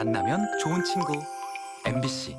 만나면 좋은 친구 MBC.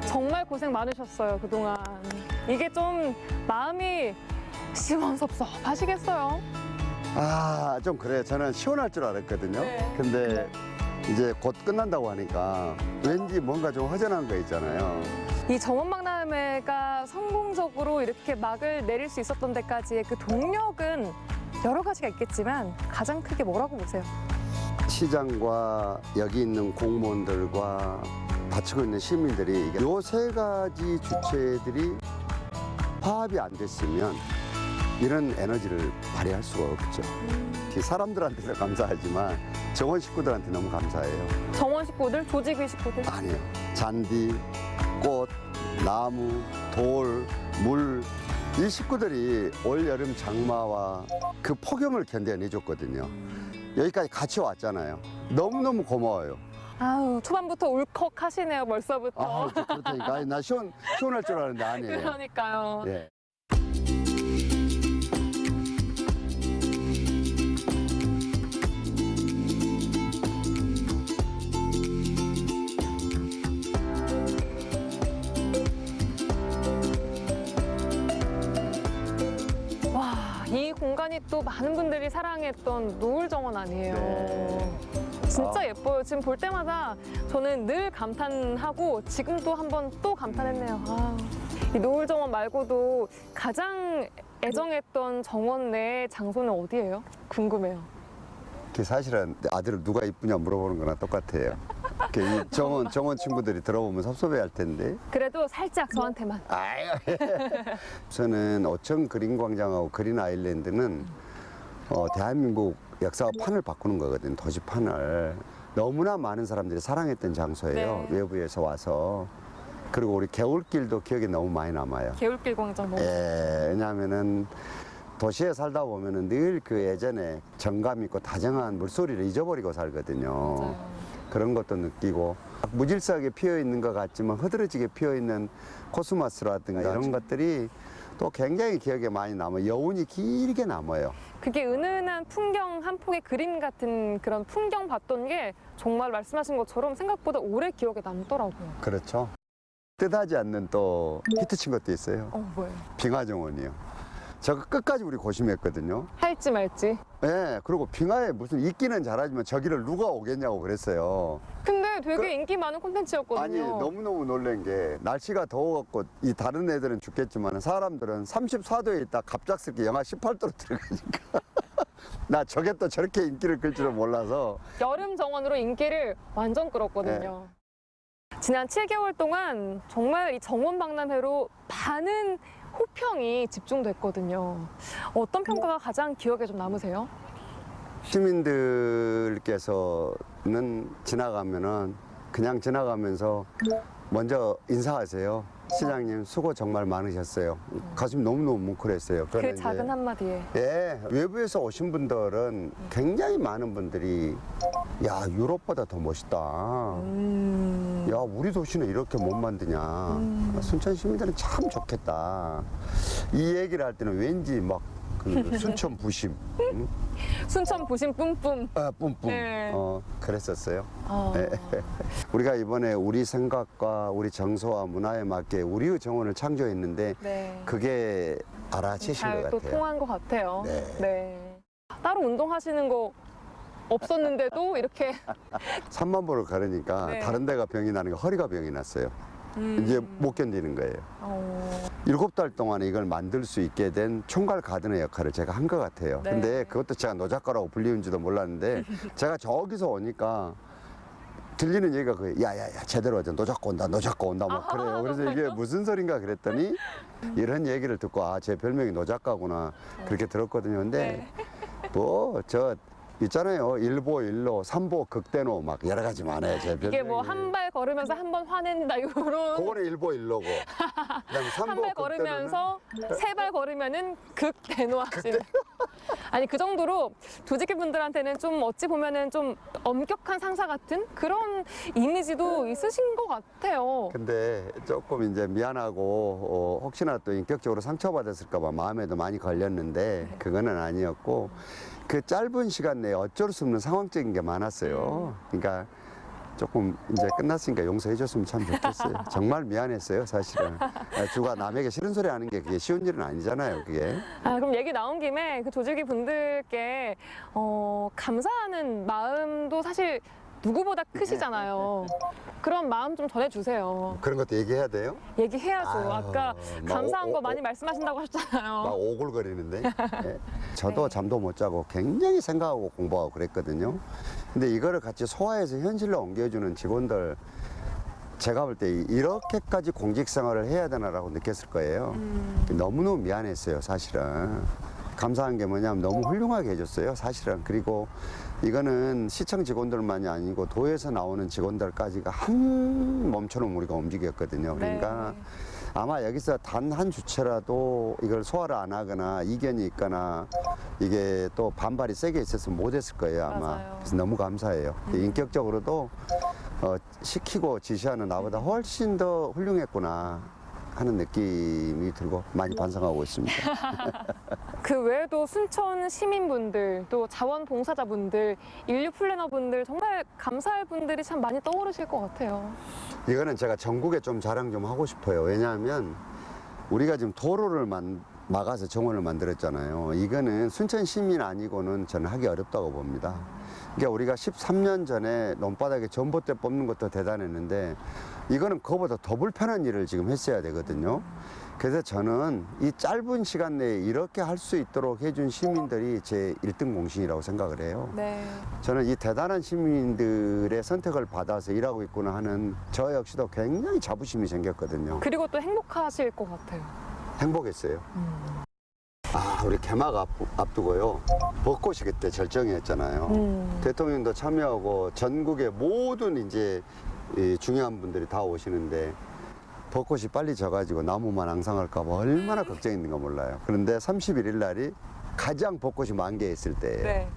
정말 고생 많으셨어요, 그동안. 이게 좀 마음이 시원섭섭하시겠어요? 아, 좀 그래요. 저는 시원할 줄 알았거든요. 네. 근데 이제 곧 끝난다고 하니까 왠지 뭔가 좀 허전한 거 있잖아요. 이 정원박람회가 성공적으로 이렇게 막을 내릴 수 있었던 데까지의 그 동력은 여러 가지가 있겠지만 가장 크게 뭐라고 보세요? 시장과 여기 있는 공무원들과 다치고 있는 시민들이 요 세 가지 주체들이 화합이 안 됐으면 이런 에너지를 발휘할 수가 없죠. 사람들한테도 감사하지만 정원 식구들한테 너무 감사해요. 정원 식구들, 조직위 식구들. 아니에요. 잔디, 꽃, 나무, 돌, 물. 이 식구들이 올 여름 장마와 그 폭염을 견뎌내줬거든요. 여기까지 같이 왔잖아요. 너무너무 고마워요. 아우, 초반부터 울컥하시네요, 벌써부터. 아, 그렇다니까. 아니, 나 시원할 줄 알았는데 아니에요. 그러니까요. 예. 와, 이 공간이 또 많은 분들이 사랑했던 노을정원 아니에요. 네. 진짜 예뻐요. 지금 볼 때마다 저는 늘 감탄하고 지금도 한번 또 감탄했네요. 아, 이 노을정원 말고도 가장 애정했던 정원 내 장소는 어디예요? 궁금해요. 그 사실은 아들을 누가 이쁘냐 물어보는 거나 똑같아요. 이 정원 친구들이 들어보면 섭섭해 할 텐데. 그래도 살짝 저한테만. 아유. 저는 어청 그린광장하고 그린 아일랜드는 대한민국 역사와 판을 바꾸는 거거든요. 도시판을. 너무나 많은 사람들이 사랑했던 장소예요. 네. 외부에서 와서. 그리고 우리 개울길도 기억에 너무 많이 남아요. 개울길 광장 너무. 왜냐하면은 도시에 살다 보면은 늘 그 예전에 정감 있고 다정한 물소리를 잊어버리고 살거든요. 맞아요. 그런 것도 느끼고 무질서하게 피어 있는 것 같지만 흐드러지게 피어 있는 코스모스라든가 이런 것들이 또 굉장히 기억에 많이 남아요. 여운이 길게 남아요. 그게 은은한 풍경 한 폭의 그림 같은 그런 풍경 봤던 게 정말 말씀하신 것처럼 생각보다 오래 기억에 남더라고요. 그렇죠. 뜻하지 않는 또 히트친 것도 있어요. 뭐예요? 빙하정원이요. 저거 끝까지 우리 고심했거든요. 할지 말지. 예, 그리고 빙하에 무슨 있기는 잘하지만 저기를 누가 오겠냐고 그랬어요. 근데 되게 인기 많은 콘텐츠였거든요. 아니, 너무너무 놀란 게 날씨가 더워갖고 이 다른 애들은 죽겠지만 사람들은 34도에 있다 갑작스럽게 영하 18도로 들어가니까 나 저게 또 저렇게 인기를 끌 줄은 몰라서. 여름 정원으로 인기를 완전 끌었거든요. 지난 7개월 동안 정말 이 정원 박람회로 많은 호평이 집중됐거든요. 어떤 평가가 가장 기억에 좀 남으세요? 시민들께서는 지나가면은 그냥 지나가면서 먼저 인사하세요. 시장님 수고 정말 많으셨어요. 가슴이 너무너무 뭉클했어요. 그 그러나 작은 이제 한마디에. 예, 외부에서 오신 분들은 굉장히 많은 분들이 야, 유럽보다 더 멋있다. 야, 우리 도시는 이렇게 못 만드냐. 순천 시민들은 참 좋겠다. 이 얘기를 할 때는 왠지 막 그 순천 부심. 응? 순천 부심 뿜뿜. 아, 뿜뿜. 네. 그랬었어요. 아, 우리가 이번에 우리 생각과 우리 정서와 문화에 맞게 우리의 정원을 창조했는데 네. 그게 알아채신 것 잘 또 같아요. 통한 것 같아요. 네. 따로 운동하시는 거 없었는데도 이렇게 산만 보러 가려니까 네. 다른 데가 병이 나는 거 허리가 병이 났어요. 이제 못 견디는 거예요. 7달 동안에 이걸 만들 수 있게 된 총괄 가드너 역할을 제가 한 것 같아요. 네. 근데 그것도 제가 노작가라고 불리는지도 몰랐는데 제가 저기서 오니까 들리는 얘기가 그거예요. 야야야 제대로 하자. 너 잡고 온다. 너 잡고 온다. 막 그래요. 그래서 이게 무슨 소린가 그랬더니 이런 얘기를 듣고 아, 제 별명이 노작가구나 그렇게 들었거든요. 근데 네. 뭐 저 있잖아요. 일보 일로, 삼보 극대노 막 여러 가지 많아요. 제 이게 뭐 별명이. 한 발 걸으면서 한 번 화낸다 이런 그거는 일보 일로고. 그다음에 삼보 한 발 극대노는 걸으면서 세 발 걸으면은 극대노하시는. 아니 그 정도로 조직계 분들한테는 좀 어찌 보면은 좀 엄격한 상사 같은 그런 이미지도 있으신 것 같아요. 근데 조금 이제 미안하고 혹시나 또 인격적으로 상처받았을까봐 마음에도 많이 걸렸는데 그거는 아니었고 그 짧은 시간 내에 어쩔 수 없는 상황적인 게 많았어요. 그러니까 조금 이제 끝났으니까 용서해 줬으면 참 좋겠어요. 정말 미안했어요, 사실은. 주가 남에게 싫은 소리 하는 게 그게 쉬운 일은 아니잖아요, 그게. 아, 그럼 얘기 나온 김에 그 조직위 분들께 감사하는 마음도 사실 누구보다 크시잖아요. 그런 마음 좀 전해주세요. 그런 것도 얘기해야 돼요? 얘기해야죠. 아유, 아까 막 감사한 거 많이 말씀하신다고 막 하셨잖아요. 오글거리는데. 예. 저도 네. 잠도 못 자고 굉장히 생각하고 공부하고 그랬거든요. 근데 이거를 같이 소화해서 현실로 옮겨주는 직원들 제가 볼 때 이렇게까지 공직 생활을 해야 되나라고 느꼈을 거예요. 너무너무 미안했어요, 사실은. 감사한 게 뭐냐면 너무 훌륭하게 해줬어요, 사실은. 그리고 이거는 시청 직원들만이 아니고 도에서 나오는 직원들까지가 한 몸처럼 우리가 움직였거든요. 그러니까 네. 아마 여기서 단 한 주체라도 이걸 소화를 안 하거나 이견이 있거나 이게 또 반발이 세게 있었으면 못했을 거예요, 아마. 맞아요. 그래서 너무 감사해요. 인격적으로도 시키고 지시하는 나보다 훨씬 더 훌륭했구나 하는 느낌이 들고 많이 반성하고 있습니다. 그 외에도 순천 시민분들, 또 자원봉사자분들, 인류 플래너분들 정말 감사할 분들이 참 많이 떠오르실 것 같아요. 이거는 제가 전국에 좀 자랑 좀 하고 싶어요. 왜냐하면 우리가 지금 도로를 막아서 정원을 만들었잖아요. 이거는 순천 시민 아니고는 저는 하기 어렵다고 봅니다. 그러니까 우리가 13년 전에 논바닥에 전봇대 뽑는 것도 대단했는데 이거는 그거보다 더 불편한 일을 지금 했어야 되거든요. 그래서 저는 이 짧은 시간 내에 이렇게 할 수 있도록 해준 시민들이 제 1등 공신이라고 생각을 해요. 네. 저는 이 대단한 시민들의 선택을 받아서 일하고 있구나 하는 저 역시도 굉장히 자부심이 생겼거든요. 그리고 또 행복하실 것 같아요. 행복했어요. 아, 우리 개막 앞두고요. 벚꽃이 그때 절정이었잖아요. 대통령도 참여하고 전국의 모든 이제 이 중요한 분들이 다 오시는데 벚꽃이 빨리 져가지고 나무만 앙상할까봐 얼마나 걱정했는가 몰라요. 그런데 31일 날이 가장 벚꽃이 만개했을 때예요. 네.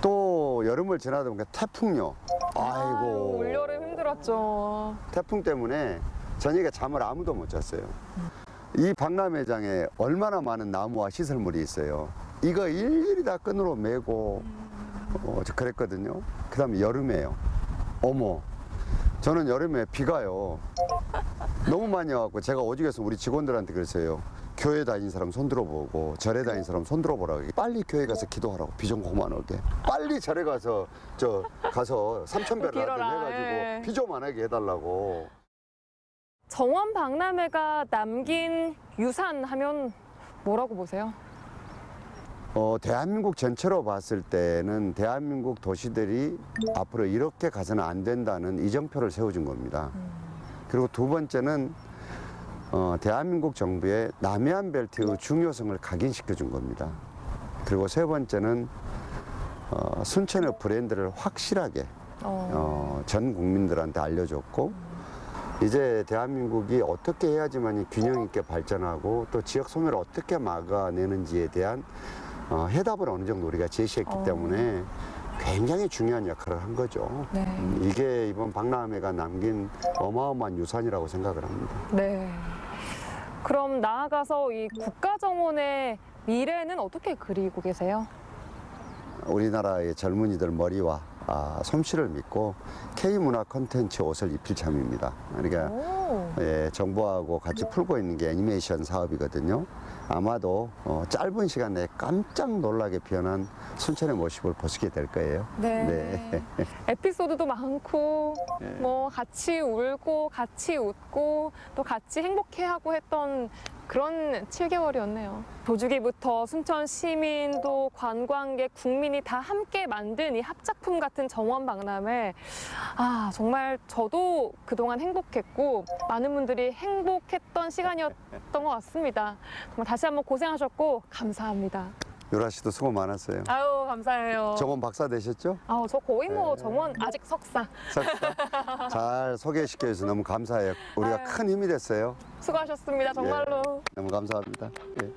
또 여름을 지나다 보니까 태풍요. 아이고. 올여름 힘들었죠. 태풍 때문에 저녁에 잠을 아무도 못 잤어요. 이 박람회장에 얼마나 많은 나무와 시설물이 있어요. 이거 일일이 다 끈으로 메고 그랬거든요. 그 다음에 여름에요. 어머, 저는 여름에 비가요. 너무 많이 와갖고 제가 오직에서 우리 직원들한테 그랬어요. 교회 다닌 사람 손 들어보고 절에 다닌 사람 손 들어보라고. 빨리 교회 가서 기도하라고. 비 좀 그만 오게. 빨리 절에 가서 가서 삼천배를 하든 빌어라, 해가지고 예. 비 좀 안 하게 해달라고. 정원 박람회가 남긴 유산 하면 뭐라고 보세요? 대한민국 전체로 봤을 때는 대한민국 도시들이 앞으로 이렇게 가서는 안 된다는 이정표를 세워준 겁니다. 그리고 두 번째는 대한민국 정부의 남해안 벨트의 중요성을 각인시켜 준 겁니다. 그리고 세 번째는 순천의 브랜드를 확실하게 전 국민들한테 알려줬고 이제 대한민국이 어떻게 해야지만 균형 있게 발전하고 또 지역 소멸을 어떻게 막아내는지에 대한 해답을 어느 정도 우리가 제시했기 때문에 굉장히 중요한 역할을 한 거죠. 네. 이게 이번 박람회가 남긴 어마어마한 유산이라고 생각을 합니다. 네. 그럼 나아가서 이 국가정원의 미래는 어떻게 그리고 계세요? 우리나라의 젊은이들 머리와 솜씨를 믿고 K문화 콘텐츠 옷을 입힐 참입니다. 그러니까 정부하고 같이 풀고 있는 게 애니메이션 사업이거든요. 아마도 짧은 시간 내에 깜짝 놀라게 변한 순천의 모습을 보시게 될 거예요. 네. 에피소드도 많고, 뭐 같이 울고, 같이 웃고, 또 같이 행복해하고 했던 그런 7개월이었네요. 조주기부터 순천 시민도 관광객, 국민이 다 함께 만든 이 합작품 같은 정원 박람회. 정말 저도 그동안 행복했고 많은 분들이 행복했던 시간이었던 것 같습니다. 정말 다시 한번 고생하셨고 감사합니다. 유라 씨도 수고 많았어요. 아유, 감사해요. 정원 박사 되셨죠? 아우, 저 거의 뭐 정원 아직 석사. 잘 소개시켜줘서 너무 감사해요. 우리가 아유. 큰 힘이 됐어요. 수고하셨습니다, 정말로. 너무 감사합니다. 예.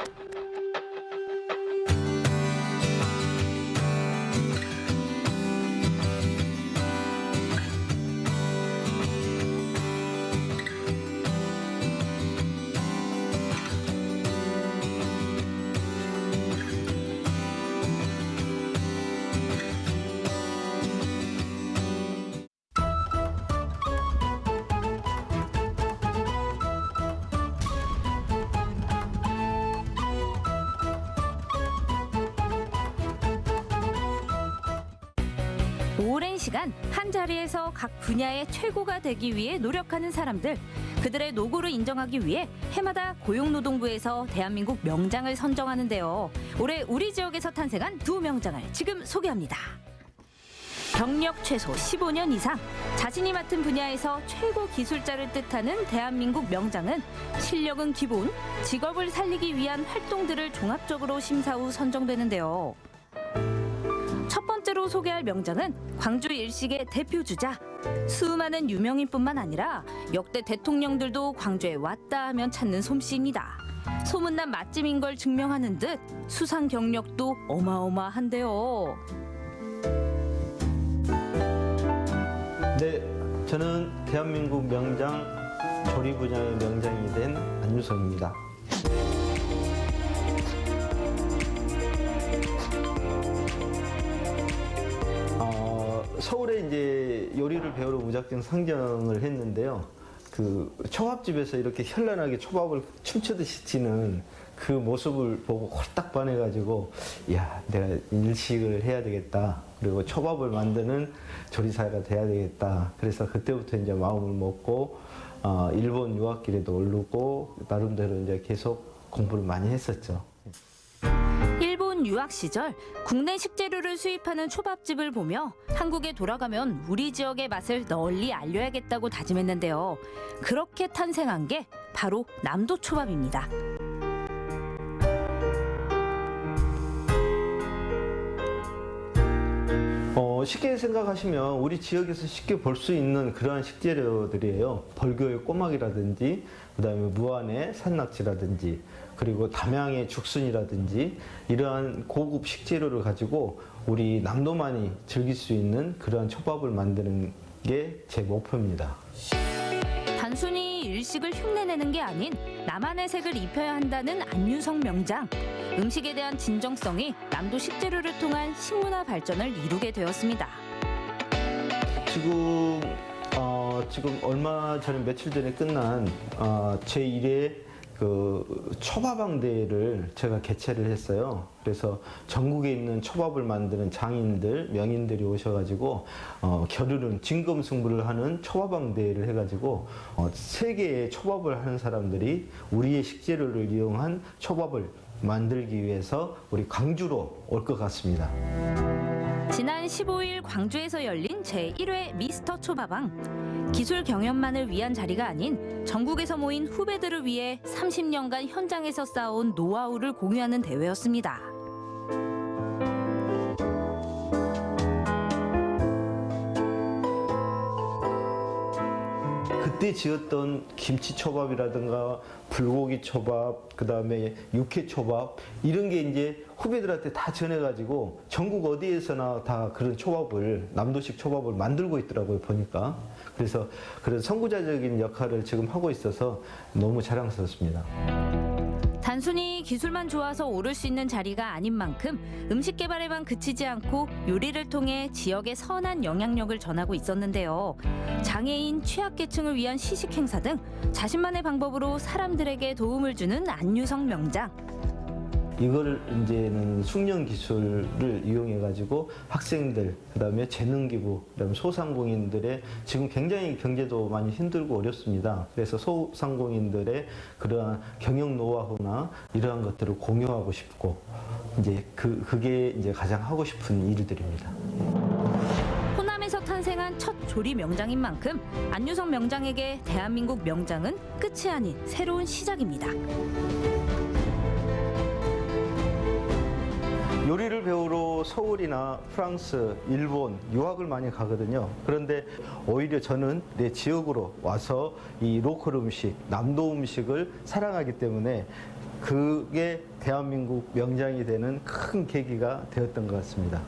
오랜 시간 한 자리에서 각 분야의 최고가 되기 위해 노력하는 사람들, 그들의 노고를 인정하기 위해 해마다 고용노동부에서 대한민국 명장을 선정하는데요. 올해 우리 지역에서 탄생한 두 명장을 지금 소개합니다. 경력 최소 15년 이상, 자신이 맡은 분야에서 최고 기술자를 뜻하는 대한민국 명장은 실력은 기본, 직업을 살리기 위한 활동들을 종합적으로 심사 후 선정되는데요. 첫 번째로 소개할 명장은 광주 일식의 대표주자. 수많은 유명인뿐만 아니라 역대 대통령들도 광주에 왔다 하면 찾는 솜씨입니다. 소문난 맛집인 걸 증명하는 듯 수상 경력도 어마어마한데요. 네, 저는 대한민국 명장 조리 분야의 명장이 된 안유성입니다. 서울에 이제 요리를 배우러 무작정 상정을 했는데요. 그 초밥집에서 이렇게 현란하게 초밥을 춤추듯이 튀는 그 모습을 보고 홀딱 반해가지고, 야, 내가 일식을 해야 되겠다. 그리고 초밥을 만드는 조리사가 돼야 되겠다. 그래서 그때부터 이제 마음을 먹고 일본 유학길에도 오르고 나름대로 이제 계속 공부를 많이 했었죠. 일본 유학 시절 국내 식재료를 수입하는 초밥집을 보며 한국에 돌아가면 우리 지역의 맛을 널리 알려야겠다고 다짐했는데요. 그렇게 탄생한 게 바로 남도초밥입니다. 쉽게 생각하시면 우리 지역에서 쉽게 볼 수 있는 그러한 식재료들이에요. 벌교의 꼬막이라든지, 그다음에 무안의 산낙지라든지, 그리고 담양의 죽순이라든지, 이러한 고급 식재료를 가지고 우리 남도만이 즐길 수 있는 그러한 초밥을 만드는 게 제 목표입니다. 단순히 일식을 흉내내는 게 아닌 나만의 색을 입혀야 한다는 안유성 명장. 음식에 대한 진정성이 남도 식재료를 통한 식문화 발전을 이루게 되었습니다. 지금 얼마 전에 며칠 전에 끝난 제1회 그 초밥왕 대회를 제가 개최를 했어요. 그래서 전국에 있는 초밥을 만드는 장인들, 명인들이 오셔가지고 겨루는 진검승부를 하는 초밥왕 대회를 해가지고 세계의 초밥을 하는 사람들이 우리의 식재료를 이용한 초밥을 만들기 위해서 우리 광주로 올 것 같습니다. 지난 15일 광주에서 열린 제1회 미스터 초밥왕. 기술 경연만을 위한 자리가 아닌 전국에서 모인 후배들을 위해 30년간 현장에서 쌓아온 노하우를 공유하는 대회였습니다. 그때 지었던 김치초밥이라든가 불고기 초밥, 그 다음에 육회초밥, 이런 게 이제 후배들한테 다 전해가지고 전국 어디에서나 다 그런 초밥을, 남도식 초밥을 만들고 있더라고요, 보니까. 그래서 그런 선구자적인 역할을 지금 하고 있어서 너무 자랑스럽습니다. 단순히 기술만 좋아서 오를 수 있는 자리가 아닌 만큼 음식 개발에만 그치지 않고 요리를 통해 지역의 선한 영향력을 전하고 있었는데요. 장애인, 취약계층을 위한 시식 행사 등 자신만의 방법으로 사람들에게 도움을 주는 안유성 명장. 이걸 이제는 숙련 기술을 이용해 가지고 학생들, 그다음에 재능기부, 그다음에 소상공인들의 지금 굉장히 경제도 많이 힘들고 어렵습니다. 그래서 소상공인들의 그러한 경영 노하우나 이러한 것들을 공유하고 싶고, 이제 그게 이제 가장 하고 싶은 일들입니다. 호남에서 탄생한 첫 조리 명장인 만큼 안유성 명장에게 대한민국 명장은 끝이 아닌 새로운 시작입니다. 요리를 배우러 서울이나 프랑스, 일본 유학을 많이 가거든요. 그런데 오히려 저는 내 지역으로 와서 이 로컬 음식, 남도 음식을 사랑하기 때문에 그게 대한민국 명장이 되는 큰 계기가 되었던 것 같습니다.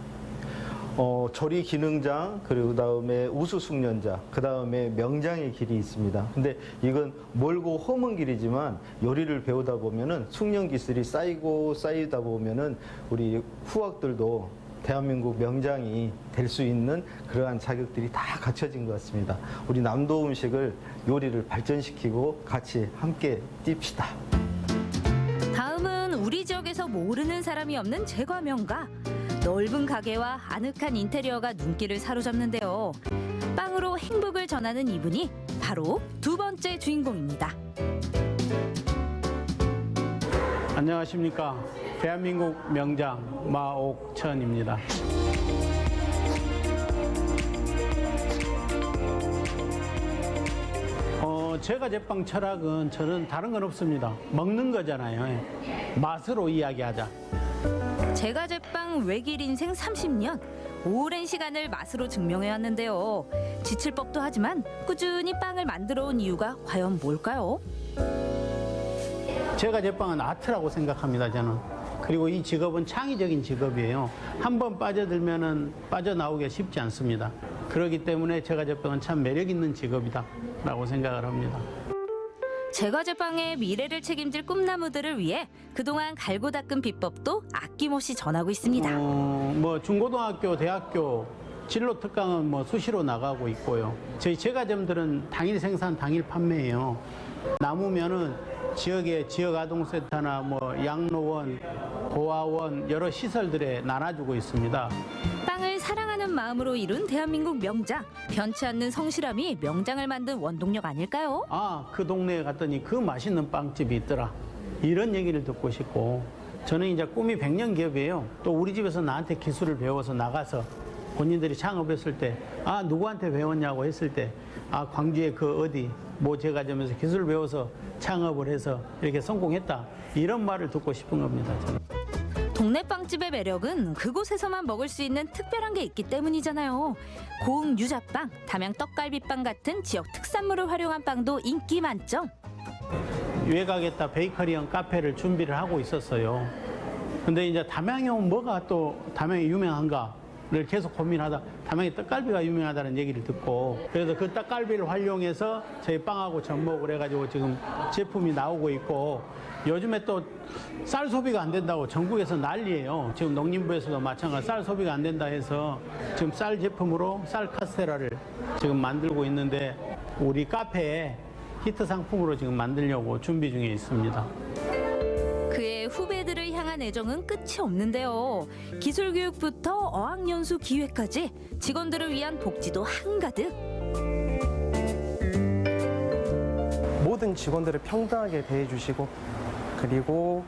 조리 기능장, 그리고 그다음에 우수 숙련자, 그다음에 명장의 길이 있습니다. 근데 이건 멀고 험은 길이지만 요리를 배우다 보면은 숙련 기술이 쌓이고 쌓이다 보면은 우리 후학들도 대한민국 명장이 될 수 있는 그러한 자격들이 다 갖춰진 것 같습니다. 우리 남도 음식을 요리를 발전시키고 같이 함께 띨시다. 다음은 우리 지역에서 모르는 사람이 없는 제과 명가. 넓은 가게와 아늑한 인테리어가 눈길을 사로잡는데요. 빵으로 행복을 전하는 이분이 바로 두 번째 주인공입니다. 안녕하십니까. 대한민국 명장 마옥천입니다. 제가 제빵 철학은 저는 다른 건 없습니다. 먹는 거잖아요. 맛으로 이야기하자. 제가 제빵 외길 인생 30년. 오랜 시간을 맛으로 증명해왔는데요. 지칠 법도 하지만 꾸준히 빵을 만들어 온 이유가 과연 뭘까요? 제가 제빵은 아트라고 생각합니다, 저는. 그리고 이 직업은 창의적인 직업이에요. 한번 빠져들면은 빠져나오기가 쉽지 않습니다. 그렇기 때문에 제가 제빵은 참 매력 있는 직업이다라고 생각을 합니다. 제과 제빵의 미래를 책임질 꿈나무들을 위해 그동안 갈고 닦은 비법도 아낌없이 전하고 있습니다. 뭐 중고등학교, 대학교 진로 특강은 뭐 수시로 나가고 있고요. 저희 제과점들은 당일 생산, 당일 판매예요. 남으면은 지역의 지역 아동센터나 뭐 양로원, 고아원 여러 시설들에 나눠주고 있습니다. 빵을 사랑하는 마음으로 이룬 대한민국 명장. 변치 않는 성실함이 명장을 만든 원동력 아닐까요? 그 동네에 갔더니 그 맛있는 빵집이 있더라. 이런 얘기를 듣고 싶고, 저는 이제 꿈이 100년 기업이에요. 또 우리 집에서 나한테 기술을 배워서 나가서 본인들이 창업했을 때, 누구한테 배웠냐고 했을 때, 광주의 그 어디 뭐 제과점에서 기술을 배워서 창업을 해서 이렇게 성공했다. 이런 말을 듣고 싶은 겁니다, 저는. 동네 빵집의 매력은 그곳에서만 먹을 수 있는 특별한 게 있기 때문이잖아요. 고흥 유자빵, 담양 떡갈비빵 같은 지역 특산물을 활용한 빵도 인기 만점. 외곽에다 베이커리형 카페를 준비를 하고 있었어요. 근데 이제 담양에 오면 뭐가 또 담양이 유명한가를 계속 고민하다 담양에 떡갈비가 유명하다는 얘기를 듣고, 그래서 그 떡갈비를 활용해서 저희 빵하고 접목을 해가지고 지금 제품이 나오고 있고, 요즘에 또 쌀 소비가 안 된다고 전국에서 난리예요. 지금 농림부에서도 마찬가지 쌀 소비가 안 된다 해서 지금 쌀 제품으로 쌀 카스테라를 지금 만들고 있는데, 우리 카페에 히트 상품으로 지금 만들려고 준비 중에 있습니다. 그의 후배들을 향한 애정은 끝이 없는데요. 기술 교육부터 어학연수 기회까지 직원들을 위한 복지도 한가득. 모든 직원들을 평등하게 대해주시고, 그리고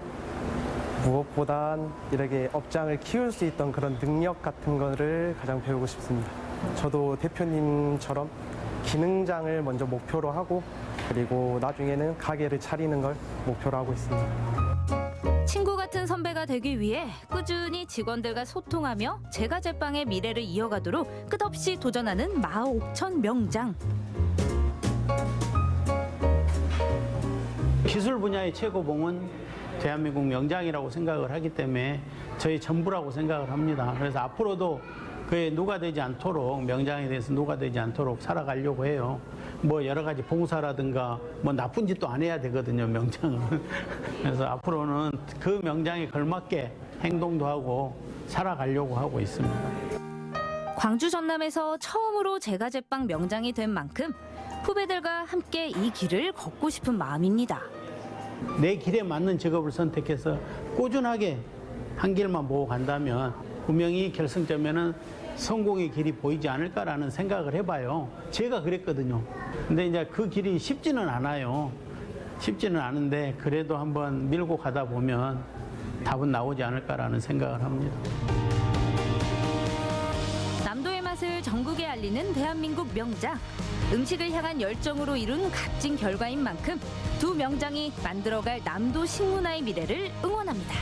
무엇보단 이렇게 업장을 키울 수 있던 그런 능력 같은 거를 가장 배우고 싶습니다. 저도 대표님처럼 기능장을 먼저 목표로 하고, 그리고 나중에는 가게를 차리는 걸 목표로 하고 있습니다. 친구 같은 선배가 되기 위해 꾸준히 직원들과 소통하며 제과 제빵의 미래를 이어가도록 끝없이 도전하는 마옥천 명장. 기술 분야의 최고봉은 대한민국 명장이라고 생각을 하기 때문에 저희 전부라고 생각을 합니다. 그래서 앞으로도 그에 누가 되지 않도록, 명장에 대해서 누가 되지 않도록 살아가려고 해요. 뭐 여러 가지 봉사라든가 뭐 나쁜 짓도 안 해야 되거든요, 명장은. 그래서 앞으로는 그 명장에 걸맞게 행동도 하고 살아가려고 하고 있습니다. 광주 전남에서 처음으로 제과 제빵 명장이 된 만큼 후배들과 함께 이 길을 걷고 싶은 마음입니다. 내 길에 맞는 직업을 선택해서 꾸준하게 한 길만 보고 간다면 분명히 결승점에는 성공의 길이 보이지 않을까라는 생각을 해봐요. 제가 그랬거든요. 근데 이제 그 길이 쉽지는 않아요. 쉽지는 않은데 그래도 한번 밀고 가다 보면 답은 나오지 않을까라는 생각을 합니다. 남도의 맛을 전국에 알리는 대한민국 명장. 음식을 향한 열정으로 이룬 값진 결과인 만큼 두 명장이 만들어갈 남도 식문화의 미래를 응원합니다.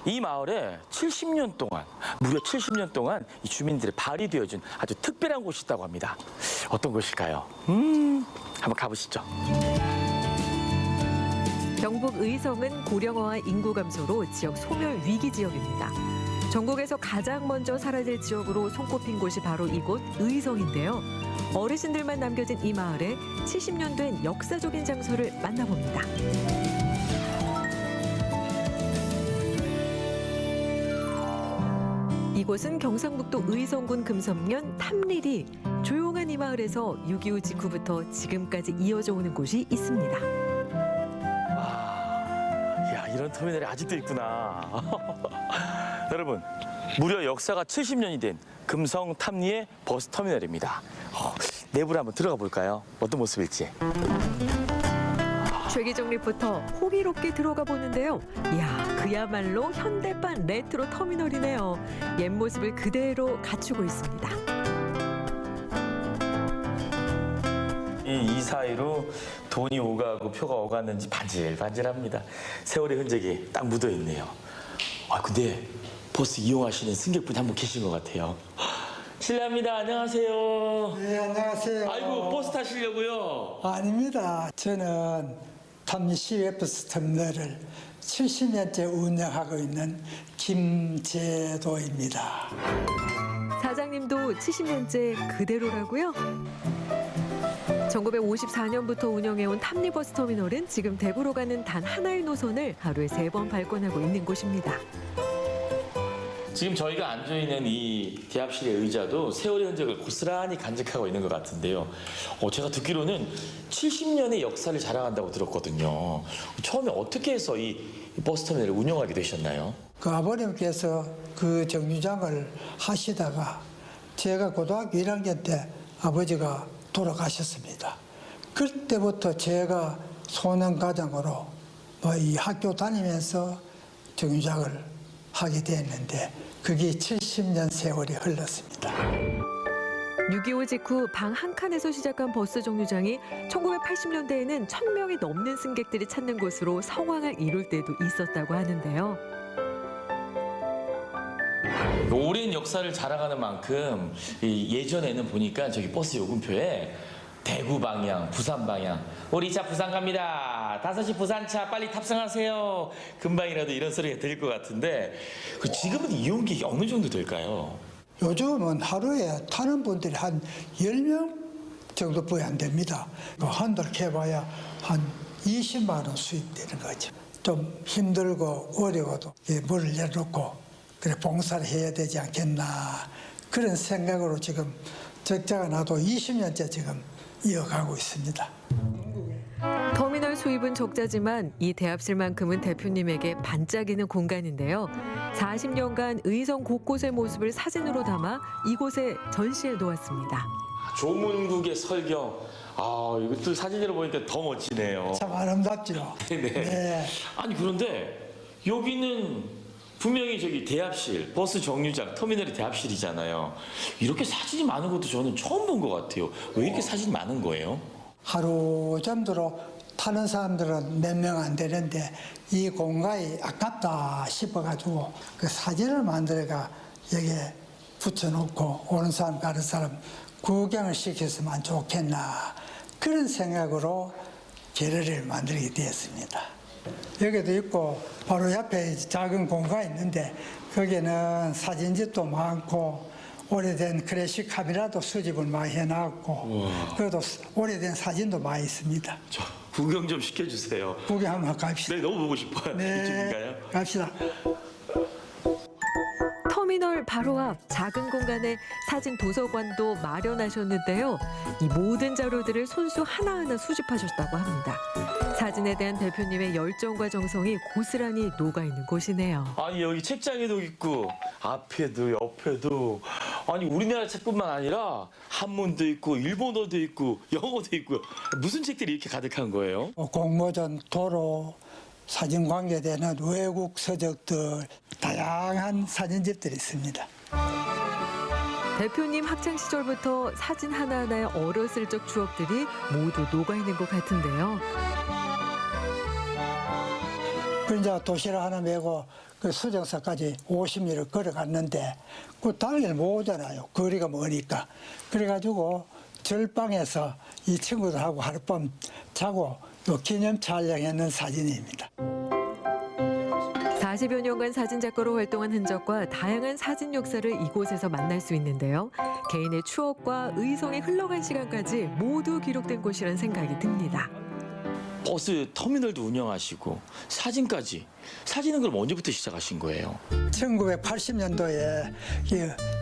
이 마을에 70년 동안, 무려 70년 동안 이 주민들의 발이 되어준 아주 특별한 곳이 있다고 합니다. 어떤 곳일까요? 한번 가보시죠. 경북 의성은 고령화와 인구 감소로 지역 소멸 위기 지역입니다. 전국에서 가장 먼저 사라질 지역으로 손꼽힌 곳이 바로 이곳 의성인데요. 어르신들만 남겨진 이 마을에 70년 된 역사적인 장소를 만나봅니다. 이곳은 경상북도 의성군 금섬면 탐리리. 조용한 이 마을에서 6.25 직후부터 지금까지 이어져 오는 곳이 있습니다. 야, 이런 터미널이 아직도 있구나. 여러분, 무려 역사가 70년이 된 금성 탐리의 버스 터미널입니다. 내부로 한번 들어가 볼까요? 어떤 모습일지. 최기정 리포터 호기롭게 들어가 보는데요. 이야, 그야말로 현대판 레트로 터미널이네요. 옛 모습을 그대로 갖추고 있습니다. 이 사이로 돈이 오가고 표가 오갔는지 반질반질합니다. 세월의 흔적이 딱 묻어 있네요. 근데 버스 이용하시는 승객분이 한 분 계신 것 같아요. 실례합니다. 안녕하세요. 네, 안녕하세요. 아이고, 버스 타시려고요? 아닙니다. 저는 탐리 시외버스 터미널을 70년째 운영하고 있는 김재도입니다. 사장님도 70년째 그대로라고요? 1954년부터 운영해온 탐리버스 터미널은 지금 대구로 가는 단 하나의 노선을 하루에 3번 발권하고 있는 곳입니다. 지금 저희가 앉아있는 이 대합실의 의자도 세월의 흔적을 고스란히 간직하고 있는 것 같은데요. 제가 듣기로는 70년의 역사를 자랑한다고 들었거든요. 처음에 어떻게 해서 이 버스 터미널을 운영하게 되셨나요? 그 아버님께서 그 정류장을 하시다가 제가 고등학교 1학년 때 아버지가 돌아가셨습니다. 그때부터 제가 소년가장으로 이 학교 다니면서 정류장을 하게 됐는데 그게 70년 세월이 흘렀습니다. 6.25 직후 방 한 칸에서 시작한 버스 정류장이 1980년대에는 1,000명이 넘는 승객들이 찾는 곳으로 성황을 이룰 때도 있었다고 하는데요. 오랜 역사를 자랑하는 만큼 예전에는 보니까 저기 버스 요금표에 대구 방향, 부산 방향, 우리 차 부산 갑니다. 5시 부산차 빨리 탑승하세요. 금방이라도 이런 소리가 들릴 것 같은데 지금은 이용객이 어느 정도 될까요? 요즘은 하루에 타는 분들이 한 10명 정도뿐이 안 됩니다. 한 달 해봐야 한 20만 원 수입되는 거죠. 좀 힘들고 어려워도 문을 열어놓고 그래 봉사를 해야 되지 않겠나 그런 생각으로 지금 적자가 나도 20년째 지금 이어가고 있습니다. 터미널 수입은 적자지만 이 대합실만큼은 대표님에게 반짝이는 공간인데요. 40년간 의성 곳곳의 모습을 사진으로 담아 이곳에 전시해 놓았습니다. 조문국의 설경. 이것도 사진으로 보니까 더 멋지네요. 참 아름답죠. 네. 아니 그런데 여기는 분명히 저기 대합실, 버스 정류장, 터미널이 대합실이잖아요. 이렇게 사진이 많은 것도 저는 처음 본 것 같아요. 왜 이렇게 사진이 많은 거예요? 하루 정도로 타는 사람들은 몇 명 안 되는데 이 공간이 아깝다 싶어가지고 그 사진을 만들어가 여기에 붙여놓고 오는 사람 가는 사람 구경을 시켰으면 좋겠나 그런 생각으로 갤러리를 만들게 되었습니다. 여기도 있고 바로 옆에 작은 공간이 있는데 거기는 사진집도 많고 오래된 클래식 카메라도 수집을 많이 해놨고 그래도 오래된 사진도 많이 있습니다. 저 구경 좀 시켜주세요. 구경 한번 갑시다. 네, 너무 보고 싶어요. 이쪽인가요? 갑시다. 터미널 바로 앞 작은 공간에 사진 도서관도 마련하셨는데요. 이 모든 자료들을 손수 하나하나 수집하셨다고 합니다. 사진에 대한 대표님의 열정과 정성이 고스란히 녹아있는 곳이네요. 아니 여기 책장에도 있고 앞에도 옆에도 아니 우리나라 책뿐만 아니라 한문도 있고 일본어도 있고 영어도 있고요. 무슨 책들이 이렇게 가득한 거예요? 공모전, 도로, 사진 관계되는 외국 서적들 다양한 사진집들이 있습니다. 대표님 학창 시절부터 사진 하나하나의 어렸을 적 추억들이 모두 녹아있는 것 같은데요. 그 이제 도시락 하나 메고 그 수정사까지 50리를 걸어갔는데 그 달리를 못 오잖아요. 거리가 머니까. 그래가지고 절방에서 이 친구들하고 하룻밤 자고 또 기념 촬영했는 사진입니다. 40여 년간 사진작가로 활동한 흔적과 다양한 사진 역사를 이곳에서 만날 수 있는데요. 개인의 추억과 의성의 흘러간 시간까지 모두 기록된 곳이란 생각이 듭니다. 버스 터미널도 운영하시고 사진까지. 사진은 그럼 언제부터 시작하신 거예요? 1980년도에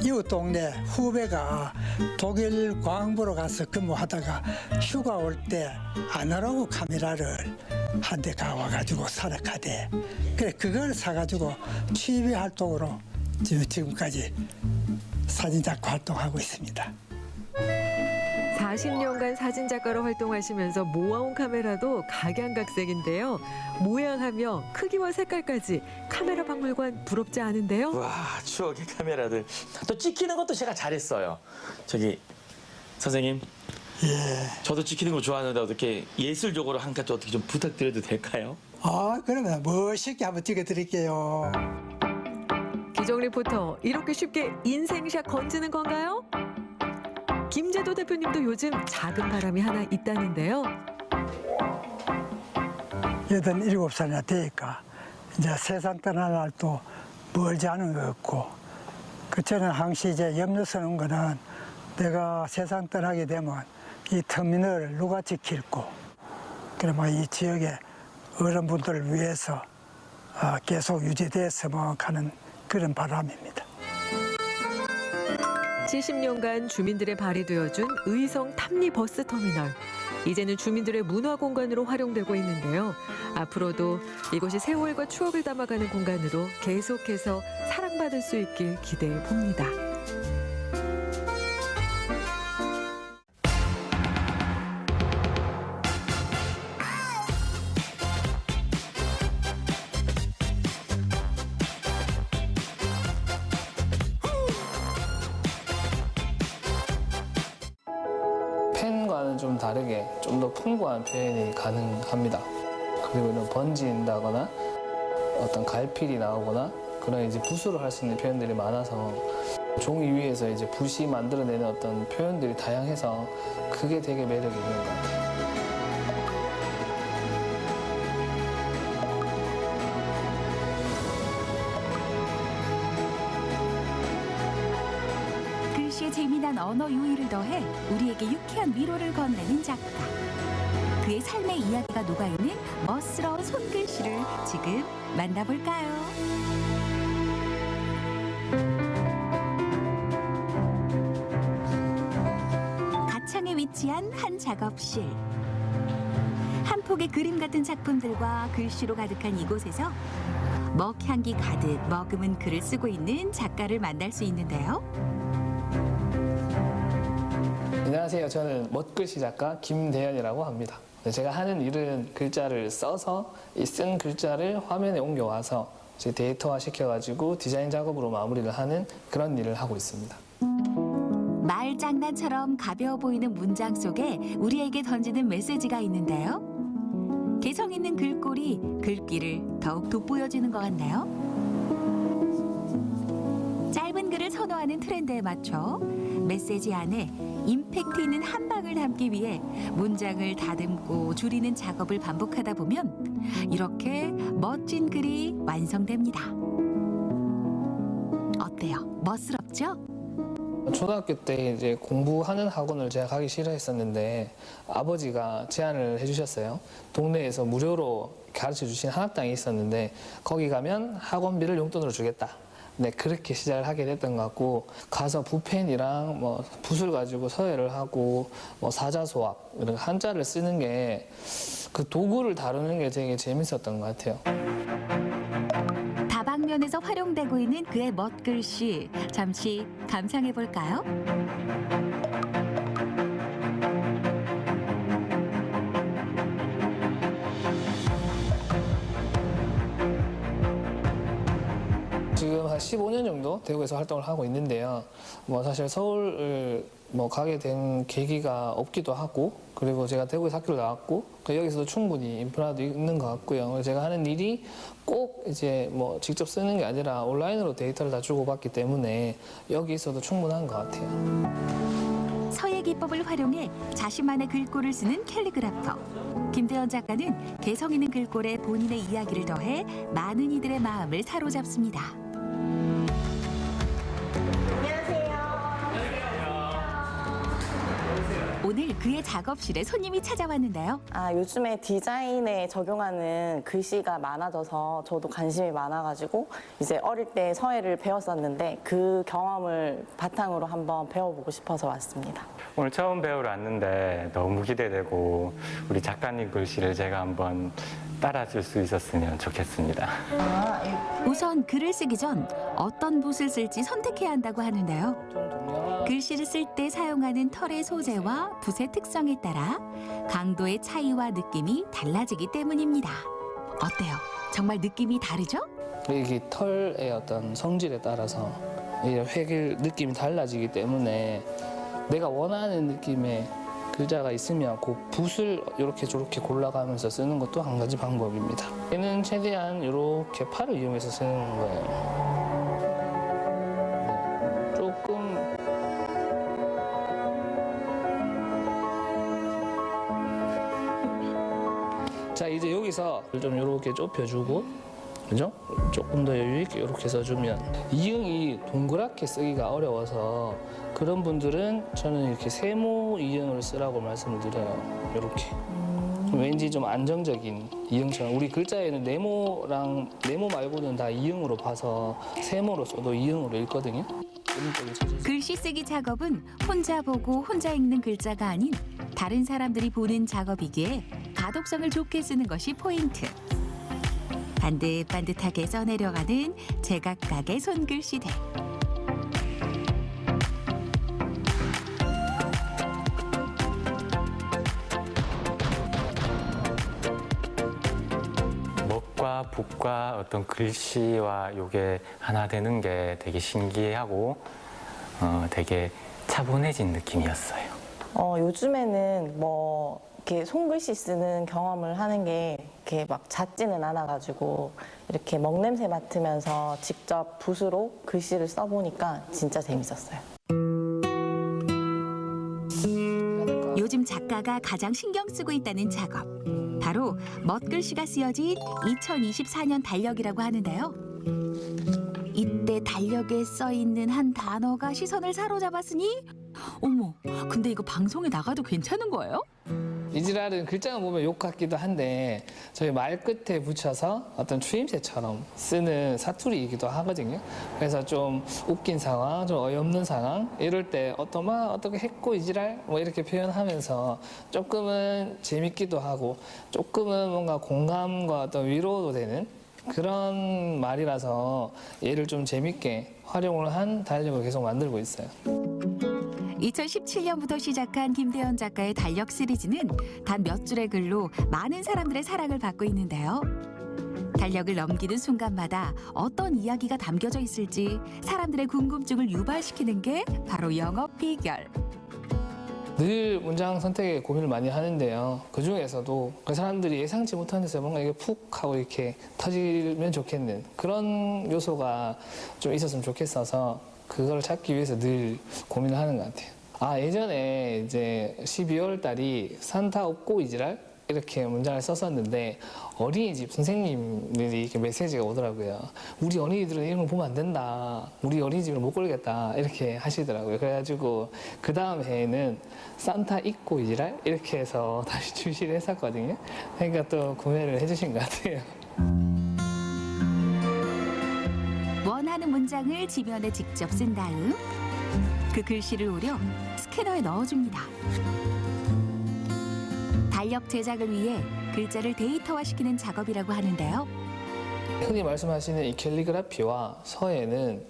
이웃 동네 후배가 독일 광부로 가서 근무하다가 휴가 올 때 아날로그 카메라를 한 대 가와가지고 사락하대. 그래 그걸 사가지고 취미 활동으로 지금까지 사진작가 활동하고 있습니다. 40년간 사진작가로 활동하시면서 모아온 카메라도 각양각색인데요. 모양하며 크기와 색깔까지 카메라 박물관 부럽지 않은데요. 와, 추억의 카메라들. 또 찍히는 것도 제가 잘했어요. 저기 선생님. 예. 저도 찍히는 거 좋아하는데 어떻게 예술적으로 한 가지 어떻게 좀 부탁드려도 될까요? 아, 그러면 멋있게 한번 찍어드릴게요. 기정 리포터, 이렇게 쉽게 인생샷 건지는 건가요? 김재도 대표님도 요즘 작은 바람이 하나 있다는데요. 87살이나 되니까 이제 세상 떠날 날도 멀지 않은 것 같고, 저는 항시 이제 염려 쓰는 거는 내가 세상 떠나게 되면 이 터미널을 누가 지킬고, 그러면 이 지역의 어른분들을 위해서 계속 유지됐으면 하는 그런 바람입니다. 70년간 주민들의 발이 되어준 의성 탐리 버스 터미널. 이제는 주민들의 문화 공간으로 활용되고 있는데요. 앞으로도 이곳이 세월과 추억을 담아가는 공간으로 계속해서 사랑받을 수 있길 기대해 봅니다. 펜과는 좀 다르게 좀 더 풍부한 표현이 가능합니다. 그리고 이런 번진다거나 어떤 갈필이 나오거나 그런 이제 붓으로 할 수 있는 표현들이 많아서 종이 위에서 이제 붓이 만들어내는 어떤 표현들이 다양해서 그게 되게 매력이 있는 것 같아요. 글씨의 재미난 언어 유희를 더해 우리에게 유쾌한 위로를 건네는 작가. 그의 삶의 이야기가 녹아있는 멋스러운 손글씨를 지금 만나볼까요? 가창에 위치한 한 작업실. 한 폭의 그림 같은 작품들과 글씨로 가득한 이곳에서 먹향기 가득 머금은 글을 쓰고 있는 작가를 만날 수 있는데요. 안녕하세요. 저는 멋글씨 작가 김대현이라고 합니다. 제가 하는 일은 글자를 써서 이 쓴 글자를 화면에 옮겨와서 이제 데이터화 시켜가지고 디자인 작업으로 마무리를 하는 그런 일을 하고 있습니다. 말장난처럼 가벼워 보이는 문장 속에 우리에게 던지는 메시지가 있는데요. 개성 있는 글꼴이 글귀를 더욱 돋보여주는 것 같나요? 짧은 글을 선호하는 트렌드에 맞춰 메시지 안에 임팩트 있는 한 방을 담기 위해 문장을 다듬고 줄이는 작업을 반복하다 보면 이렇게 멋진 글이 완성됩니다. 어때요? 멋스럽죠? 초등학교 때 이제 공부하는 학원을 제가 가기 싫어했었는데 아버지가 제안을 해주셨어요. 동네에서 무료로 가르쳐 주신 한학당이 있었는데 거기 가면 학원비를 용돈으로 주겠다. 네, 그렇게 시작을 하게 됐던 것 같고, 가서 붓펜이랑 뭐 붓을 가지고 서예를 하고 뭐 사자소학 이런 한자를 쓰는 게 그 도구를 다루는 게 되게 재밌었던 것 같아요. 다방면에서 활용되고 있는 그의 멋글씨, 잠시 감상해 볼까요? 지금 한 한 15년 정도 대구에서 활동을 하고 있는데요. 뭐 사실 서울을 뭐 가게 된 계기가 없기도 하고, 그리고 제가 대구에서 학교를 나왔고, 여기서도 충분히 인프라도 있는 것 같고요. 그래서 제가 하는 일이 꼭 이제 뭐 직접 쓰는 게 아니라 온라인으로 데이터를 다 주고받기 때문에 여기 있어도 충분한 것 같아요. 서예 기법을 활용해 자신만의 글꼴을 쓰는 캘리그라퍼. 김대현 작가는 개성 있는 글꼴에 본인의 이야기를 더해 많은 이들의 마음을 사로잡습니다. 오늘 그의 작업실에 손님이 찾아왔는데요. 요즘에 디자인에 적용하는 글씨가 많아져서 저도 관심이 많아가지고 이제 어릴 때 서예를 배웠었는데 그 경험을 바탕으로 한번 배워보고 싶어서 왔습니다. 오늘 처음 배우러 왔는데 너무 기대되고 우리 작가님 글씨를 제가 한번 따라줄 수 있었으면 좋겠습니다. 우선 글을 쓰기 전 어떤 붓을 쓸지 선택해야 한다고 하는데요. 글씨를 쓸 때 사용하는 털의 소재와 붓의 특성에 따라 강도의 차이와 느낌이 달라지기 때문입니다. 어때요? 정말 느낌이 다르죠? 이게 털의 어떤 성질에 따라서 획일 느낌이 달라지기 때문에 내가 원하는 느낌의 글자가 있으면 그 붓을 이렇게 저렇게 골라가면서 쓰는 것도 한 가지 방법입니다. 얘는 최대한 이렇게 팔을 이용해서 쓰는 거예요. 조금 자, 이제 여기서 좀 이렇게 좁혀주고, 그죠? 조금 더 여유 있게 이렇게 써주면 이응이 동그랗게 쓰기가 어려워서 그런 분들은 저는 이렇게 세모 이응을 쓰라고 말씀을 드려요. 이렇게. 왠지 좀 안정적인 이응처럼 우리 글자에는 네모 말고는 다 이응으로 봐서 세모로 써도 이응으로 읽거든요. 글씨 쓰기 작업은 혼자 보고 혼자 읽는 글자가 아닌 다른 사람들이 보는 작업이기에 가독성을 좋게 쓰는 것이 포인트. 반듯반듯하게 써내려가는 제각각의 손글씨들. 먹과 붓과 어떤 글씨와 이게 하나 되는 게 되게 신기하고 되게 차분해진 느낌이었어요. 요즘에는 뭐 이렇게 손글씨 쓰는 경험을 하는 게 이렇게 막 잦지는 않아가지고 이렇게 먹냄새 맡으면서 직접 붓으로 글씨를 써보니까 진짜 재밌었어요. 요즘 작가가 가장 신경 쓰고 있다는 작업. 바로 멋글씨가 쓰여진 2024년 달력이라고 하는데요. 이때 달력에 써있는 한 단어가 시선을 사로잡았으니 어머, 근데 이거 방송에 나가도 괜찮은 거예요? 이지랄은 글자만 보면 욕 같기도 한데 저희 말 끝에 붙여서 어떤 추임새처럼 쓰는 사투리이기도 하거든요. 그래서 좀 웃긴 상황, 좀 어이없는 상황 이럴 때 어떻게 했고 이지랄 뭐 이렇게 표현하면서 조금은 재밌기도 하고 조금은 뭔가 공감과 어떤 위로도 되는 그런 말이라서 얘를 좀 재밌게 활용을 한 달력을 계속 만들고 있어요. 2017년부터 시작한 김대현 작가의 달력 시리즈는 단 몇 줄의 글로 많은 사람들의 사랑을 받고 있는데요. 달력을 넘기는 순간마다 어떤 이야기가 담겨져 있을지 사람들의 궁금증을 유발시키는 게 바로 영업 비결. 늘 문장 선택에 고민을 많이 하는데요. 그 중에서도 그 사람들이 예상치 못한 데서 뭔가 이게 푹 하고 이렇게 터지면 좋겠는 그런 요소가 좀 있었으면 좋겠어서 그걸 찾기 위해서 늘 고민을 하는 것 같아요. 예전에 이제 12월 달이 산타 없고 이지랄 이렇게 문장을 썼었는데 어린이집 선생님들이 이렇게 메시지가 오더라고요. 우리 어린이들은 이런 거 보면 안 된다. 우리 어린이집을 못 걸겠다. 이렇게 하시더라고요. 그래가지고 그 다음 해에는 산타 있고 이지랄 이렇게 해서 다시 출시를 했었거든요. 그러니까 또 구매를 해주신 것 같아요. 원하는 문장을 지면에 직접 쓴 다음 그 글씨를 오려 스캐너에 넣어줍니다. 달력 제작을 위해 글자를 데이터화시키는 작업이라고 하는데요. 흔히 말씀하시는 이 캘리그라피와 서예는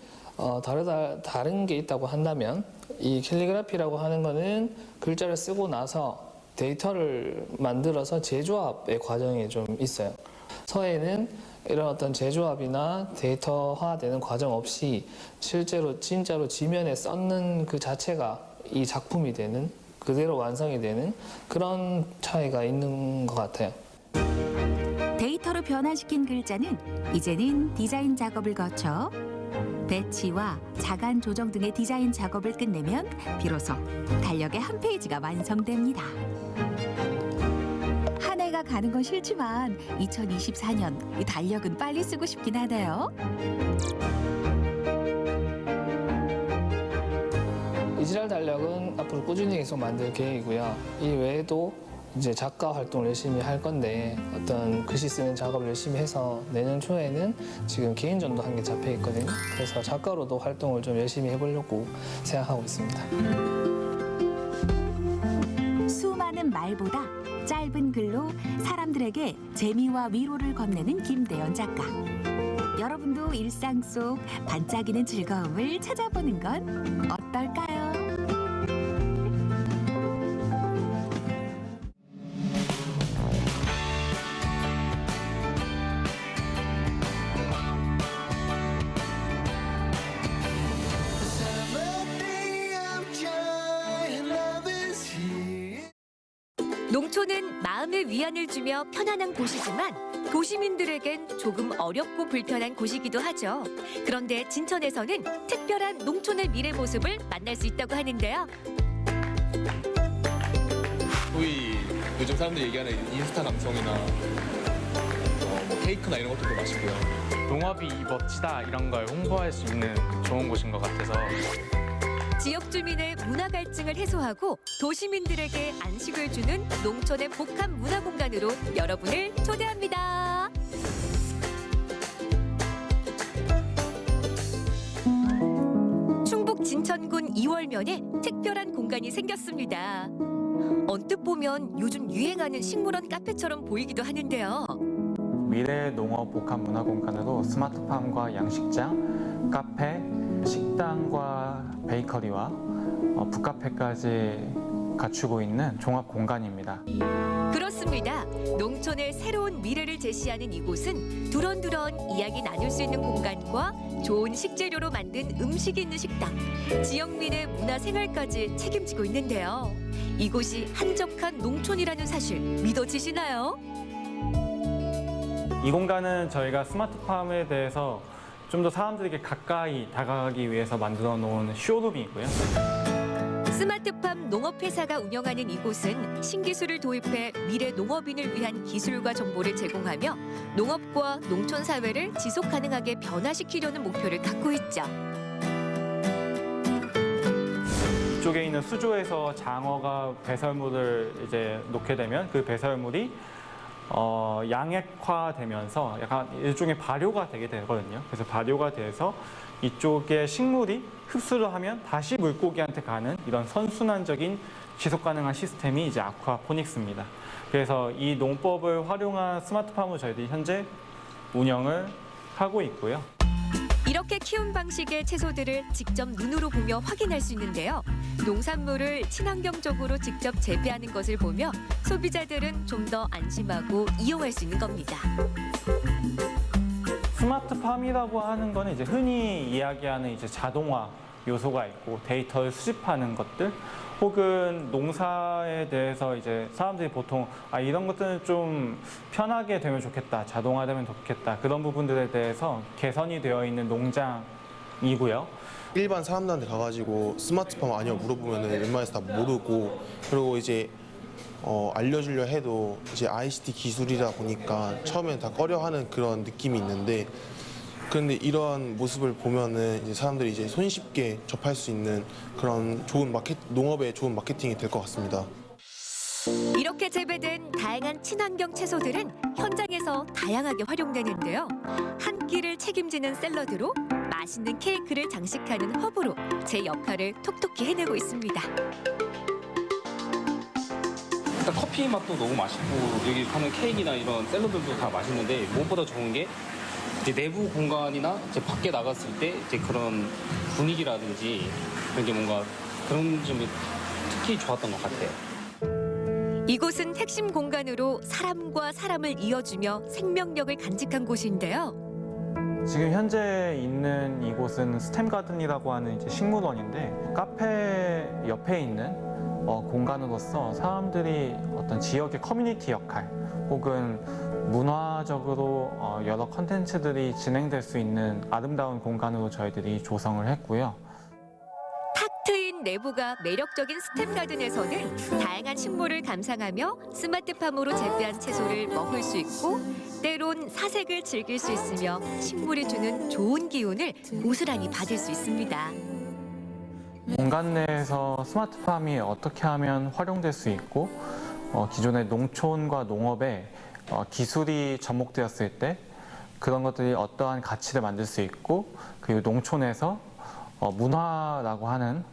다른 게 있다고 한다면 이 캘리그라피라고 하는 거는 글자를 쓰고 나서 데이터를 만들어서 재조합의 과정이 좀 있어요. 서예는 이런 어떤 재조합이나 데이터화되는 과정 없이 실제로 진짜로 지면에 썼는 그 자체가 이 작품이 되는, 그대로 완성이 되는 그런 차이가 있는 것 같아요. 데이터로 변환시킨 글자는 이제는 디자인 작업을 거쳐 배치와 자간 조정 등의 디자인 작업을 끝내면 비로소 달력의 한 페이지가 완성됩니다. 한 해가 가는 건 싫지만 2024년 이 달력은 빨리 쓰고 싶긴 하네요. 이지랄 달력은 앞으로 꾸준히 계속 만들 계획이고요. 이 외에도 이제 작가 활동을 열심히 할 건데 어떤 글씨 쓰는 작업을 열심히 해서 내년 초에는 지금 개인전도 한 개 잡혀 있거든요. 그래서 작가로도 활동을 좀 열심히 해보려고 생각하고 있습니다. 수많은 말보다 짧은 글로 사람들에게 재미와 위로를 건네는 김대연 작가. 여러분도 일상 속 반짝이는 즐거움을 찾아보는 건 어떨까요? 농촌은 마음의 위안을 주며 편안한 곳이지만 도시민들에겐 조금 어렵고 불편한 곳이기도 하죠. 그런데 진천에서는 특별한 농촌의 미래 모습을 만날 수 있다고 하는데요. 소위 요즘 사람들이 얘기하는 인스타 감성이나 뭐 케이크나 이런 것들도 맛있고요. 농업이 멋지다 이런 걸 홍보할 수 있는 좋은 곳인 것 같아서 지역 주민의 문화 갈증을 해소하고 도시민들에게 안식을 주는 농촌의 복합 문화 공간으로 여러분을 초대합니다. 충북 진천군 이월면에 특별한 공간이 생겼습니다. 언뜻 보면 요즘 유행하는 식물원 카페처럼 보이기도 하는데요. 미래 농업 복합 문화 공간으로 스마트팜과 양식장, 카페, 식당과 베이커리와 북카페까지 갖추고 있는 종합 공간입니다. 그렇습니다. 농촌의 새로운 미래를 제시하는 이곳은 두런두런 이야기 나눌 수 있는 공간과 좋은 식재료로 만든 음식이 있는 식당, 지역민의 문화생활까지 책임지고 있는데요. 이곳이 한적한 농촌이라는 사실 믿어지시나요? 이 공간은 저희가 스마트팜에 대해서 좀 더 사람들에게 가까이 다가가기 위해서 만들어 놓은 쇼룸이고요. 스마트팜 농업회사가 운영하는 이곳은 신기술을 도입해 미래 농업인을 위한 기술과 정보를 제공하며 농업과 농촌 사회를 지속 가능하게 변화시키려는 목표를 갖고 있죠. 이쪽에 있는 수조에서 장어가 배설물을 이제 놓게 되면 그 배설물이 양액화되면서 약간 일종의 발효가 되게 되거든요. 그래서 발효가 돼서 이쪽에 식물이 흡수를 하면 다시 물고기한테 가는 이런 선순환적인 지속 가능한 시스템이 이제 아쿠아포닉스입니다. 그래서 이 농법을 활용한 스마트팜을 저희들이 현재 운영을 하고 있고요. 이렇게 키운 방식의 채소들을 직접 눈으로 보며 확인할 수 있는데요. 농산물을 친환경적으로 직접 재배하는 것을 보며 소비자들은 좀 더 안심하고 이용할 수 있는 겁니다. 스마트팜이라고 하는 거는 이제 흔히 이야기하는 이제 자동화 요소가 있고 데이터를 수집하는 것들 혹은 농사에 대해서 이제 사람들이 보통 이런 것들은 좀 편하게 되면 좋겠다, 자동화되면 좋겠다 그런 부분들에 대해서 개선이 되어 있는 농장이고요. 일반 사람들한테 가가지고 스마트팜 아니요 물어보면은 웬만해서 다 모르고 그리고 이제 알려주려 해도 이제 ICT 기술이다 보니까 처음엔 다 꺼려하는 그런 느낌이 있는데 그런데 이러한 모습을 보면은 이제 사람들이 이제 손쉽게 접할 수 있는 그런 좋은 농업의 좋은 마케팅이 될 것 같습니다. 이렇게 재배된 다양한 친환경 채소들은 현장에서 다양하게 활용되는데요. 한 끼를 책임지는 샐러드로 맛있는 케이크를 장식하는 허브로 제 역할을 톡톡히 해내고 있습니다. 일단 커피 맛도 너무 맛있고 여기 파는 케이크나 이런 샐러드도 다 맛있는데 무엇보다 좋은 게 이제 내부 공간이나 이제 밖에 나갔을 때 이제 그런 분위기라든지 그런 게 뭔가 그런 점이 특히 좋았던 것 같아요. 이곳은 핵심 공간으로 사람과 사람을 이어주며 생명력을 간직한 곳인데요. 지금 현재 있는 이곳은 스템 가든이라고 하는 이제 식물원인데 카페 옆에 있는 공간으로서 사람들이 어떤 지역의 커뮤니티 역할 혹은 문화적으로 여러 컨텐츠들이 진행될 수 있는 아름다운 공간으로 저희들이 조성을 했고요. 탁 트인 내부가 매력적인 스템 가든에서는 다양한 식물을 감상하며 스마트팜으로 재배한 채소를 먹을 수 있고 때론 사색을 즐길 수 있으며 식물이 주는 좋은 기운을 고스란히 받을 수 있습니다. 공간 내에서 스마트팜이 어떻게 하면 활용될 수 있고 기존의 농촌과 농업에 기술이 접목되었을 때 그런 것들이 어떠한 가치를 만들 수 있고 그리고 농촌에서 문화라고 하는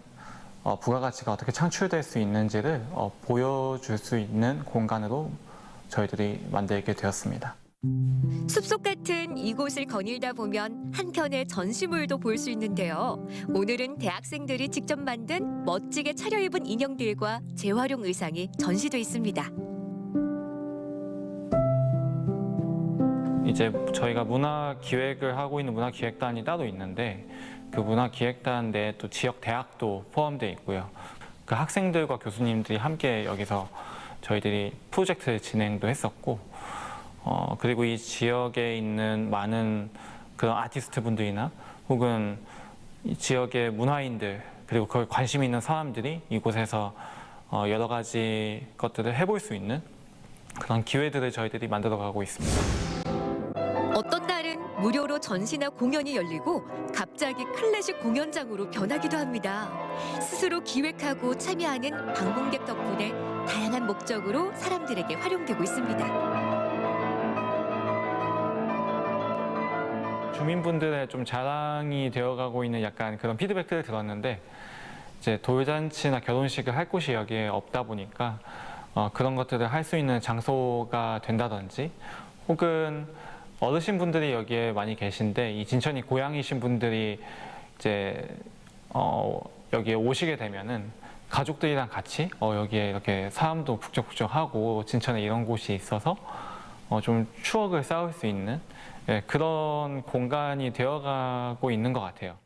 부가가치가 어떻게 창출될 수 있는지를 보여줄 수 있는 공간으로 저희들이 만들게 되었습니다. 숲속 같은 이곳을 거닐다 보면 한편의 전시물도 볼 수 있는데요. 오늘은 대학생들이 직접 만든 멋지게 차려입은 인형들과 재활용 의상이 전시돼 있습니다. 이제 저희가 문화 기획을 하고 있는 문화기획단이 따로 있는데 그 문화기획단 내에 또 지역 대학도 포함되어 있고요. 그 학생들과 교수님들이 함께 여기서 저희들이 프로젝트 진행도 했었고 그리고 이 지역에 있는 많은 그런 아티스트 분들이나 혹은 이 지역의 문화인들 그리고 그걸 관심 있는 사람들이 이곳에서 여러 가지 것들을 해볼 수 있는 그런 기회들을 저희들이 만들어가고 있습니다. 어떤 날은 무료로 전시나 공연이 열리고 갑자기 클래식 공연장으로 변하기도 합니다. 스스로 기획하고 참여하는 방문객 덕분에 다양한 목적으로 사람들에게 활용되고 있습니다. 주민분들의 좀 자랑이 되어가고 있는 약간 그런 피드백들을 들었는데 이제 돌잔치나 결혼식을 할 곳이 여기에 없다 보니까 그런 것들을 할 수 있는 장소가 된다든지 혹은 어르신분들이 여기에 많이 계신데 이 진천이 고향이신 분들이 이제 여기에 오시게 되면은 가족들이랑 같이 여기에 이렇게 사람도 북적북적하고 진천에 이런 곳이 있어서 좀 추억을 쌓을 수 있는 그런 공간이 되어가고 있는 것 같아요.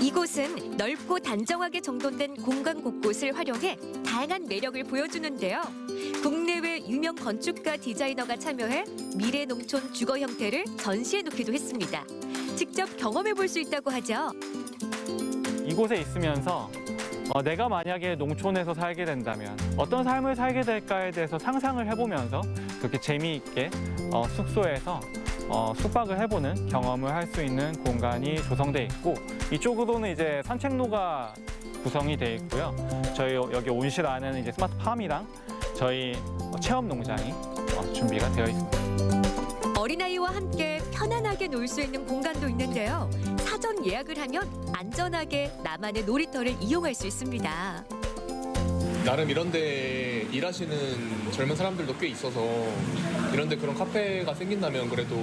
이곳은 넓고 단정하게 정돈된 공간 곳곳을 활용해 다양한 매력을 보여주는데요. 국내외 유명 건축가 디자이너가 참여해 미래 농촌 주거 형태를 전시해 놓기도 했습니다. 직접 경험해 볼 수 있다고 하죠. 이곳에 있으면서 내가 만약에 농촌에서 살게 된다면 어떤 삶을 살게 될까에 대해서 상상을 해보면서 그렇게 재미있게 숙소에서 숙박을 해보는 경험을 할 수 있는 공간이 조성돼 있고 이쪽으로는 이제 산책로가 구성이 돼 있고요. 저희 여기 온실 안에는 이제 스마트팜이랑 저희 체험 농장이 준비가 되어 있습니다. 어린아이와 함께 편안하게 놀 수 있는 공간도 있는데요. 사전 예약을 하면 안전하게 나만의 놀이터를 이용할 수 있습니다. 나름 이런데 일하시는 젊은 사람들도 꽤 있어서 이런데 그런 카페가 생긴다면 그래도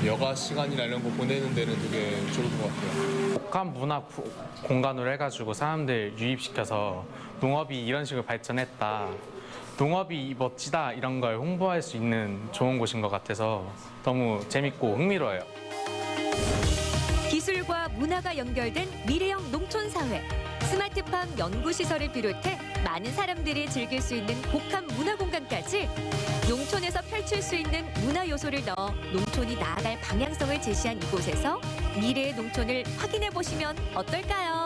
여가 시간이나 이런 거 보내는 데는 되게 좋을 것 같아요. 복합 문화 공간으로 해가지고 사람들 유입시켜서 농업이 이런 식으로 발전했다. 농업이 멋지다 이런 걸 홍보할 수 있는 좋은 곳인 것 같아서 너무 재밌고 흥미로워요. 기술과 문화가 연결된 미래형 농촌사회. 스마트팜 연구시설을 비롯해 많은 사람들이 즐길 수 있는 복합 문화공간까지 농촌에서 펼칠 수 있는 문화 요소를 넣어 농촌이 나아갈 방향성을 제시한 이곳에서 미래의 농촌을 확인해 보시면 어떨까요?